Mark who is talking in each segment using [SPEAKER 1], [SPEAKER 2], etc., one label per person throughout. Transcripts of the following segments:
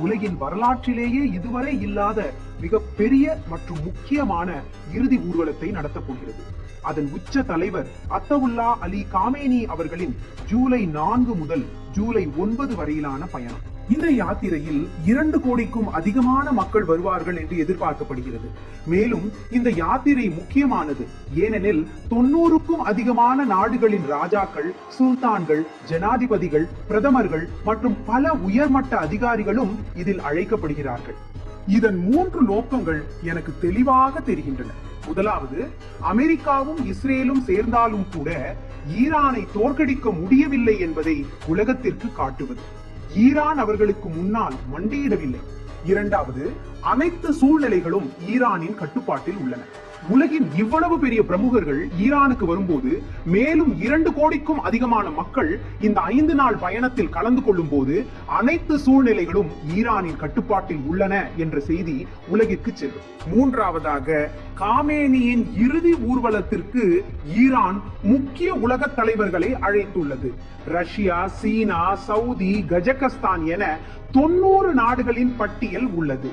[SPEAKER 1] உலகின் வரலாற்றிலேயே இதுவரை இல்லாத மிக பெரிய மற்றும் முக்கியமான இறுதி ஊர்வலத்தை நடத்தப் போகிறது. அதன் உச்ச தலைவர் அத்தவுல்லா அலி காமேனி அவர்களின் ஜூலை 4 முதல் ஜூலை 9 வரையிலான பயணம். இந்த யாத்திரையில் 2 கோடிக்கும் அதிகமான மக்கள் வருவார்கள் என்று எதிர்பார்க்கப்படுகிறது. மேலும் இந்த யாத்திரை முக்கியமானது, ஏனெனில் 90க்கும் அதிகமான நாடுகளின் ராஜாக்கள், சுல்தான்கள், ஜனாதிபதிகள், பிரதமர்கள் மற்றும் பல உயர்மட்ட அதிகாரிகளும் இதில் அழைக்கப்படுகிறார்கள். இதன் 3 நோக்கங்கள் எனக்கு தெளிவாக தெரிகின்றன. முதலாவது, அமெரிக்காவும் இஸ்ரேலும் சேர்ந்தாலும் கூட ஈரானை தோற்கடிக்க முடியவில்லை என்பதை உலகத்திற்கு காட்டுவது. ஈரான் அவர்களுக்கு முன்னால் மண்டியிடவில்லை. இரண்டாவது, அனைத்து சூழ்நிலைகளும் ஈரானின் கட்டுப்பாட்டில் உள்ளன. உலகின் இவ்வளவு பெரிய பிரமுகர்கள் ஈரானுக்கு வரும்போது மேலும் 2 கோடிக்கும் அதிகமான மக்கள் இந்த 5 நாள் பயணத்தில் கலந்து கொள்ளும் போது அனைத்து சூழ்நிலைகளும் ஈரானின் கட்டுப்பாட்டில் உள்ளன என்ற செய்தி உலகிற்கு செல்லும். மூன்றாவதாக, காமேனியின் இறுதி ஊர்வலத்திற்கு ஈரான் முக்கிய உலக தலைவர்களை அழைத்துள்ளது. ரஷ்யா, சீனா, சவுதி, கஜகஸ்தான் என 90 நாடுகளின் பட்டியல் உள்ளது.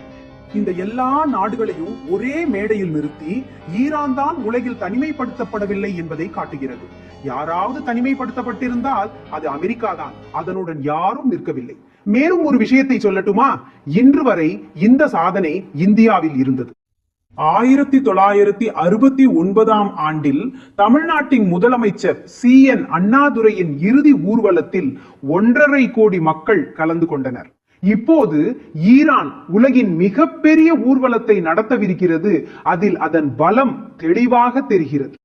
[SPEAKER 1] இந்த எல்லா நாடுகளையும் ஒரே மேடையில் நிறுத்தி ஈரான் தான் உலகில் தனிமைப்படுத்தப்படவில்லை என்பதை காட்டுகிறது. யாராவது தனிமைப்படுத்தப்பட்டிருந்தால் அது அமெரிக்கா தான். அதனுடன் யாரும் நிற்கவில்லை. மேலும் ஒரு விஷயத்தை சொல்லட்டுமா? இன்று வரை இந்த சாதனை இந்தியாவில் இருந்தது. 1969ஆம் ஆண்டில் தமிழ்நாட்டின் முதலமைச்சர் CN அண்ணாதுரையின் இறுதி ஊர்வலத்தில் 1.5 கோடி மக்கள் கலந்து கொண்டனர். இப்போது ஈரான் உலகின் மிகப்பெரிய ஊர்வலத்தை நடத்தவிருக்கிறது. அதில் அதன் பலம் தெளிவாக தெரிகிறது.